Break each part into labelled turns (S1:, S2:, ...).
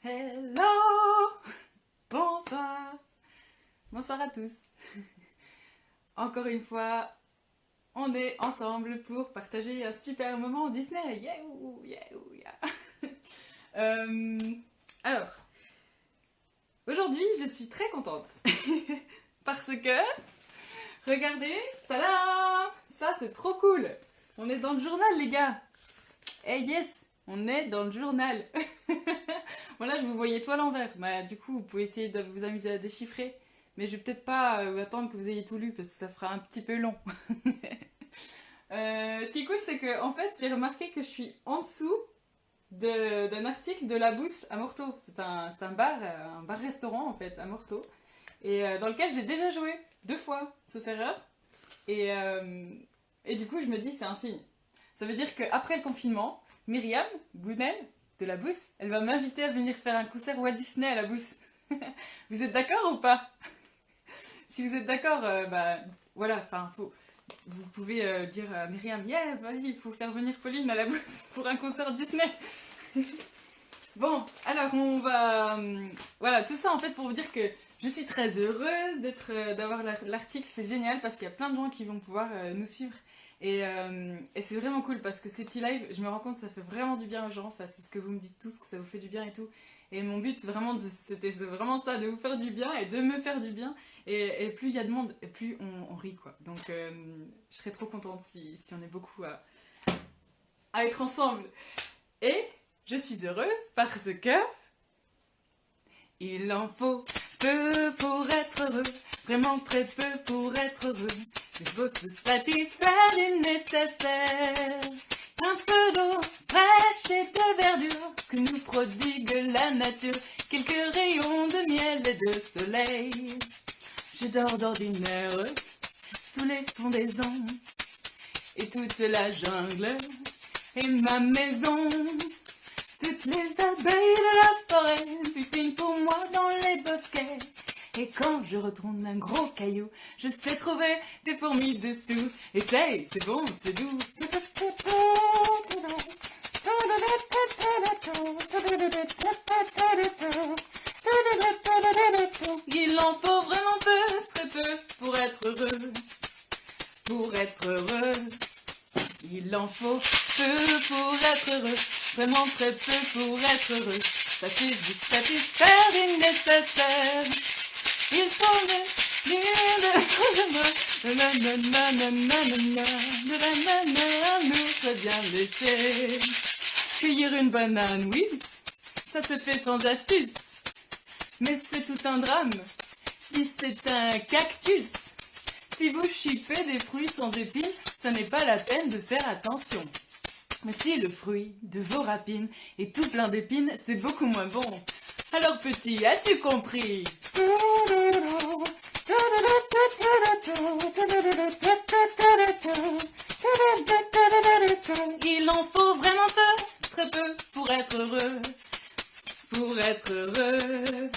S1: Hello! Bonsoir! Bonsoir à tous! Encore une fois, on est ensemble pour partager un super moment Disney! Yeah, yeah, yeah. Euh, alors, aujourd'hui, je suis très contente parce que, regardez, tada! Ça, c'est trop cool! On est dans le journal, les gars! Hey, yes! On est dans le journal! Voilà, je vous voyais tout à l'envers. Bah, du coup, vous pouvez essayer de vous amuser à déchiffrer. Mais je vais peut-être pas attendre que vous ayez tout lu parce que ça fera un petit peu long. Ce qui est cool, c'est que en fait, j'ai remarqué que je suis en dessous d'un article de La Bousse à Morteau. C'est un bar-restaurant en fait à Morteau. Et dans lequel j'ai déjà joué 2 fois, sauf erreur. Et, euh, et du coup, je me dis, c'est un signe. Ça veut dire qu'après le confinement, Myriam Gounel de La Bousse, elle va m'inviter à venir faire un concert Walt Disney à La Bousse. Vous êtes d'accord ou pas? Si vous êtes d'accord, bah voilà, enfin, vous pouvez dire à Myriam, yeah, vas-y, il faut faire venir Pauline à La Bousse pour un concert Disney. Bon, alors on va. Voilà, tout ça en fait pour vous dire que je suis très heureuse d'avoir l'article, c'est génial parce qu'il y a plein de gens qui vont pouvoir nous suivre. Et c'est vraiment cool parce que ces petits lives, je me rends compte que ça fait vraiment du bien aux gens. Enfin, c'est ce que vous me dites tous, que ça vous fait du bien et tout. Et mon but, c'était vraiment ça, de vous faire du bien et de me faire du bien. Et plus il y a de monde, et plus on rit, quoi. Donc, je serais trop contente si on est beaucoup à être ensemble. Et je suis heureuse parce que il en faut peu pour être heureux, vraiment très peu pour être heureux. Il faut se satisfaire du nécessaire. Un peu d'eau fraîche et de verdure que nous prodigue la nature. Quelques rayons de miel et de soleil. Je dors d'ordinaire sous les fondaisons. Et toute la jungle est ma maison. Toutes les abeilles de la forêt butinent pour moi dans les bosquets. Et quand je retourne un gros caillou, je sais trouver des fourmis dessous. Et c'est bon, c'est doux. Il en faut vraiment peu, très peu, pour être heureux. Pour être heureuse, il en faut peu pour être heureux. Vraiment très peu pour être heureux. Satisfaire du nécessaire. Il faut nous très bien lécher. Cueillir une banane, oui, ça se fait sans astuce. Mais c'est tout un drame si c'est un cactus. Si vous chipez des fruits sans épines, ce n'est pas la peine de faire attention. Mais si le fruit de vos rapines est tout plein d'épines, c'est beaucoup moins bon. Alors petit, as-tu compris? Il en faut vraiment peu, très peu, pour être heureux. Pour être heureux.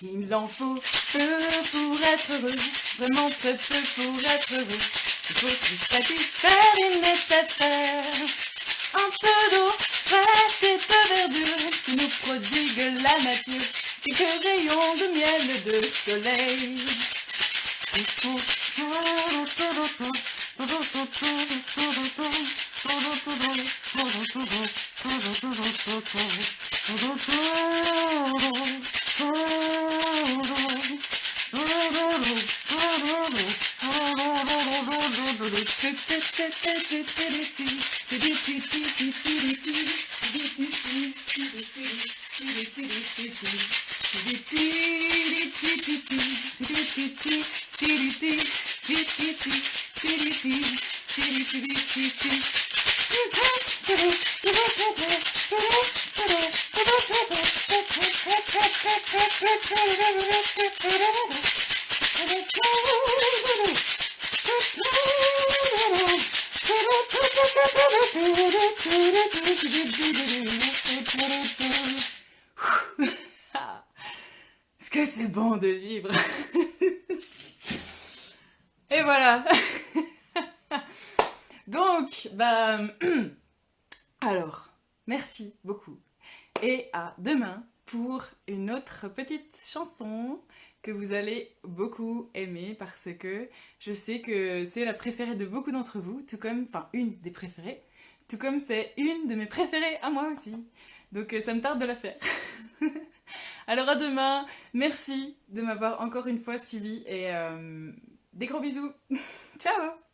S1: Il en faut peu pour être heureux. Vraiment très peu pour être heureux. Il faut se satisfaire du nécessaire. Un peu d'eau fraîche et de verdure qui nous prodigue la nature. Quelques rayons de miel et de soleil. Est-ce que c'est bon de vivre? Et voilà. Donc, bah, alors, merci beaucoup. Et à demain pour une autre petite chanson que vous allez beaucoup aimer parce que je sais que c'est la préférée de beaucoup d'entre vous, tout comme, enfin une des préférées, tout comme c'est une de mes préférées à moi aussi. Donc ça me tarde de la faire. Alors à demain, merci de m'avoir encore une fois suivi et des gros bisous. Ciao.